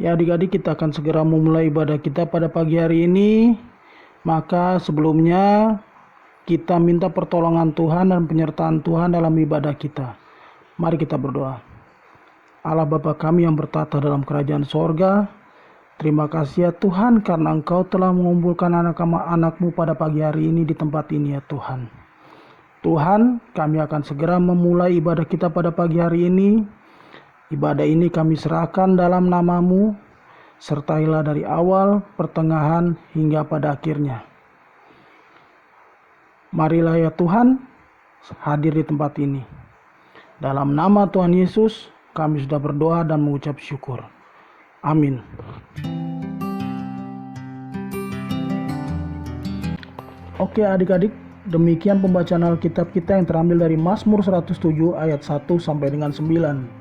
Oke adik-adik, kita akan segera memulai ibadah kita pada pagi hari ini. Maka sebelumnya kita minta pertolongan Tuhan dan penyertaan Tuhan dalam ibadah kita. Mari kita berdoa. Allah Bapa kami yang bertata dalam kerajaan sorga, terima kasih ya Tuhan karena Engkau telah mengumpulkan anak-anak-Mu pada pagi hari ini di tempat ini ya Tuhan. Tuhan, kami akan segera memulai ibadah kita pada pagi hari ini. Ibadah ini kami serahkan dalam nama-Mu, sertailah dari awal, pertengahan, hingga pada akhirnya. Marilah ya Tuhan, hadir di tempat ini. Dalam nama Tuhan Yesus, kami sudah berdoa dan mengucap syukur. Amin. Oke adik-adik, demikian pembacaan Alkitab kita yang terambil dari Mazmur 107 ayat 1 sampai dengan 9.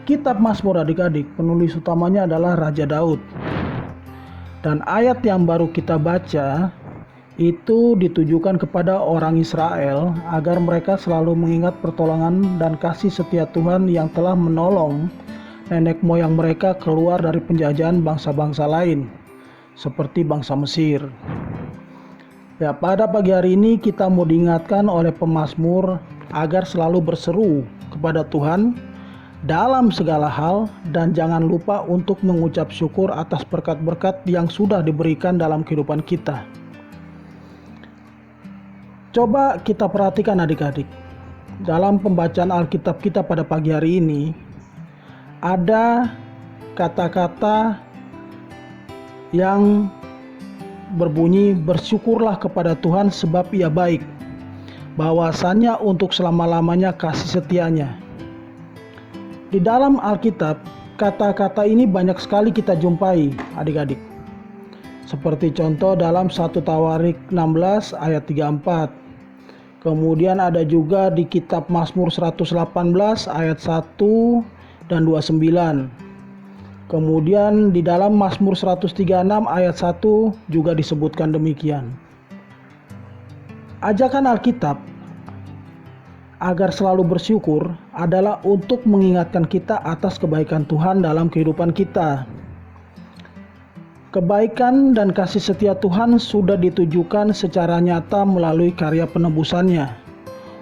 Kitab Mazmur adik-adik, penulis utamanya adalah Raja Daud. Dan ayat yang baru kita baca itu ditujukan kepada orang Israel agar mereka selalu mengingat pertolongan dan kasih setia Tuhan yang telah menolong nenek moyang mereka keluar dari penjajahan bangsa-bangsa lain seperti bangsa Mesir. Ya, pada pagi hari ini kita mau diingatkan oleh pemazmur agar selalu berseru kepada Tuhan dalam segala hal dan jangan lupa untuk mengucap syukur atas berkat-berkat yang sudah diberikan dalam kehidupan kita. Coba kita perhatikan adik-adik, dalam pembacaan Alkitab kita pada pagi hari ini ada kata-kata yang berbunyi bersyukurlah kepada Tuhan sebab Ia baik, bahwasannya untuk selama-lamanya kasih setianya. Di dalam Alkitab, kata-kata ini banyak sekali kita jumpai adik-adik. Seperti contoh dalam 1 Tawarik 16 ayat 34. Kemudian ada juga di kitab Mazmur 118 ayat 1 dan 29. Kemudian di dalam Mazmur 136 ayat 1 juga disebutkan demikian. Ajakan Alkitab agar selalu bersyukur adalah untuk mengingatkan kita atas kebaikan Tuhan dalam kehidupan kita. Kebaikan dan kasih setia Tuhan sudah ditujukan secara nyata melalui karya penebusannya.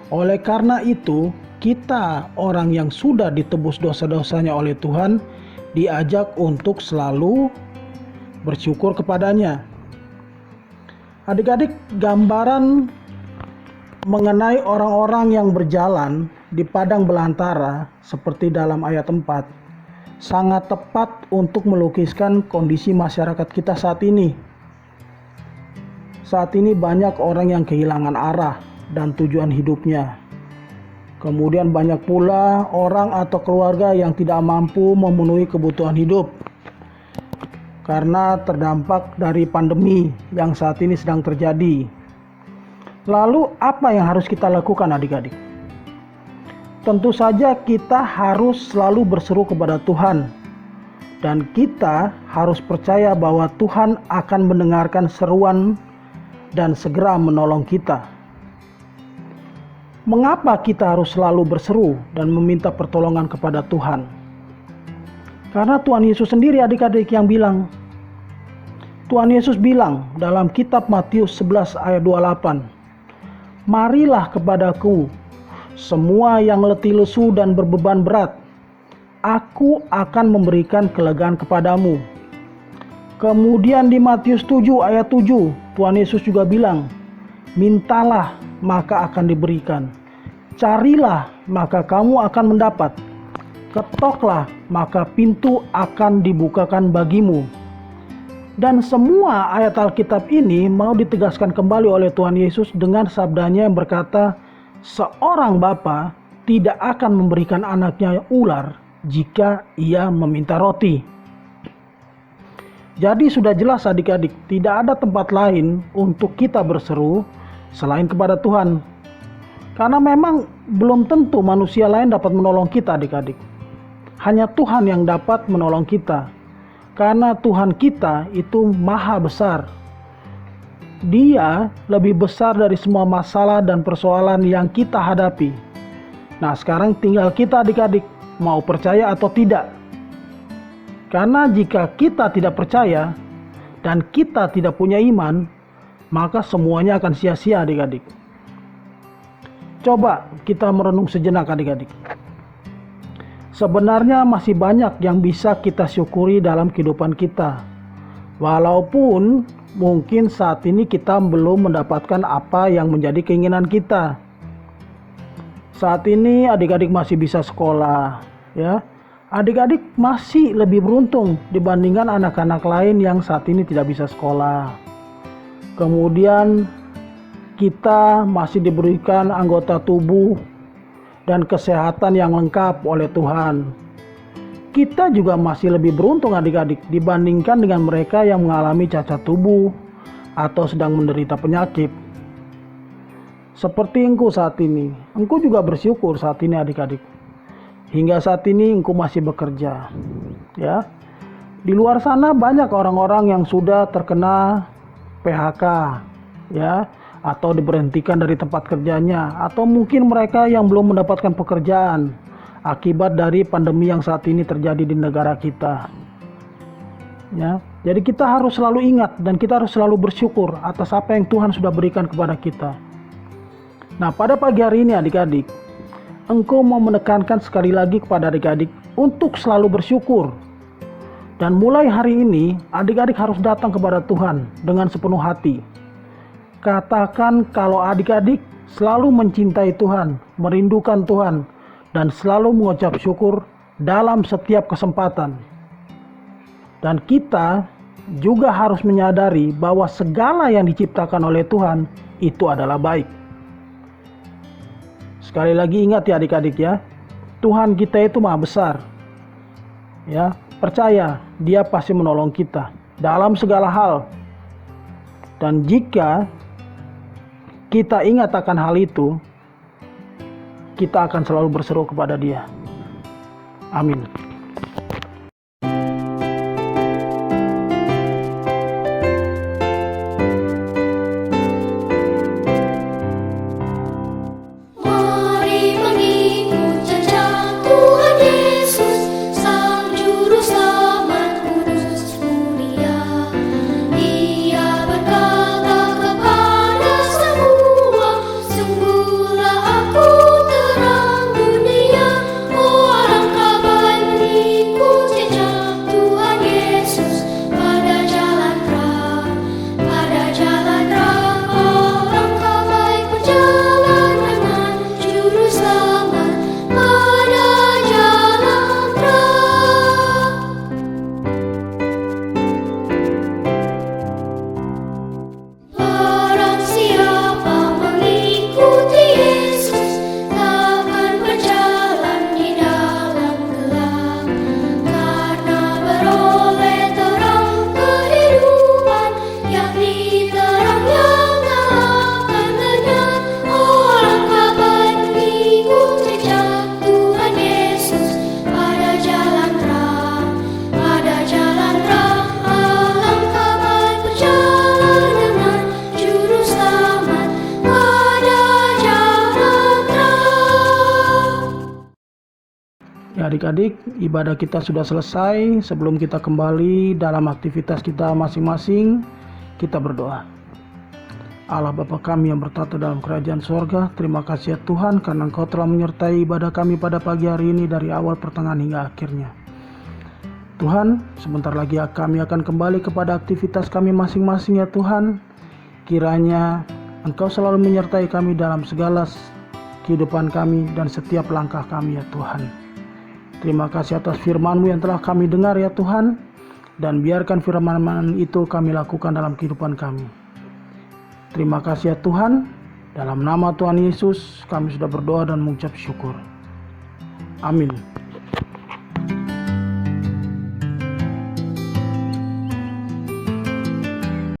Oleh karena itu, kita orang yang sudah ditebus dosa-dosanya oleh Tuhan diajak untuk selalu bersyukur kepadanya. Adik-adik, gambaran mengenai orang-orang yang berjalan di padang belantara seperti dalam ayat 4 sangat tepat untuk melukiskan kondisi masyarakat kita saat ini. Saat ini banyak orang yang kehilangan arah dan tujuan hidupnya. Kemudian banyak pula orang atau keluarga yang tidak mampu memenuhi kebutuhan hidup karena terdampak dari pandemi yang saat ini sedang terjadi. Lalu apa yang harus kita lakukan adik-adik? Tentu saja kita harus selalu berseru kepada Tuhan. Dan kita harus percaya bahwa Tuhan akan mendengarkan seruan dan segera menolong kita. Mengapa kita harus selalu berseru dan meminta pertolongan kepada Tuhan? Karena Tuhan Yesus sendiri adik-adik yang bilang. Tuhan Yesus bilang dalam kitab Matius 11 ayat 28. Marilah kepadaku, semua yang letih lesu dan berbeban berat, aku akan memberikan kelegaan kepadamu. Kemudian di Matius 7 ayat 7, Tuhan Yesus juga bilang, mintalah maka akan diberikan, carilah maka kamu akan mendapat, ketoklah maka pintu akan dibukakan bagimu. Dan semua ayat Alkitab ini mau ditegaskan kembali oleh Tuhan Yesus dengan sabdanya yang berkata, seorang bapa tidak akan memberikan anaknya ular jika ia meminta roti. Jadi sudah jelas adik-adik, tidak ada tempat lain untuk kita berseru selain kepada Tuhan. Karena memang belum tentu manusia lain dapat menolong kita adik-adik. Hanya Tuhan yang dapat menolong kita. Karena Tuhan kita itu maha besar. Dia lebih besar dari semua masalah dan persoalan yang kita hadapi. Nah, sekarang tinggal kita adik-adik mau percaya atau tidak. Karena jika kita tidak percaya dan kita tidak punya iman, maka semuanya akan sia-sia adik-adik. Coba kita merenung sejenak adik-adik. Sebenarnya masih banyak yang bisa kita syukuri dalam kehidupan kita. Walaupun mungkin saat ini kita belum mendapatkan apa yang menjadi keinginan kita. Saat ini adik-adik masih bisa sekolah, ya. Adik-adik masih lebih beruntung dibandingkan anak-anak lain yang saat ini tidak bisa sekolah. Kemudian kita masih diberikan anggota tubuh dan kesehatan yang lengkap oleh Tuhan. Kita juga masih lebih beruntung adik-adik dibandingkan dengan mereka yang mengalami cacat tubuh atau sedang menderita penyakit. Seperti engkau saat ini, engkau juga bersyukur saat ini adik-adik. Hingga saat ini engkau masih bekerja. Ya. Di luar sana banyak orang-orang yang sudah terkena PHK, ya, atau diberhentikan dari tempat kerjanya, atau mungkin mereka yang belum mendapatkan pekerjaan akibat dari pandemi yang saat ini terjadi di negara kita. Ya, jadi kita harus selalu ingat dan kita harus selalu bersyukur atas apa yang Tuhan sudah berikan kepada kita. Nah, pada pagi hari ini adik-adik, engkau mau menekankan sekali lagi kepada adik-adik untuk selalu bersyukur. Dan mulai hari ini, adik-adik harus datang kepada Tuhan dengan sepenuh hati. Katakan kalau adik-adik selalu mencintai Tuhan, merindukan Tuhan, dan selalu mengucap syukur dalam setiap kesempatan. Dan kita juga harus menyadari bahwa segala yang diciptakan oleh Tuhan itu adalah baik. Sekali lagi ingat ya adik-adik ya, Tuhan kita itu maha besar. Ya, percaya Dia pasti menolong kita dalam segala hal. Dan jika kita ingat akan hal itu, kita akan selalu berseru kepada Dia. Amin. Ya adik-adik, ibadah kita sudah selesai. Sebelum kita kembali dalam aktivitas kita masing-masing, kita berdoa. Allah Bapa kami yang bertata dalam kerajaan sorga, terima kasih ya Tuhan karena Engkau telah menyertai ibadah kami pada pagi hari ini dari awal pertengahan hingga akhirnya. Tuhan, sebentar lagi kami akan kembali kepada aktivitas kami masing-masing ya Tuhan. Kiranya Engkau selalu menyertai kami dalam segala kehidupan kami dan setiap langkah kami ya Tuhan. Terima kasih atas firman-Mu yang telah kami dengar ya Tuhan. Dan biarkan firman itu kami lakukan dalam kehidupan kami. Terima kasih ya Tuhan. Dalam nama Tuhan Yesus kami sudah berdoa dan mengucap syukur. Amin.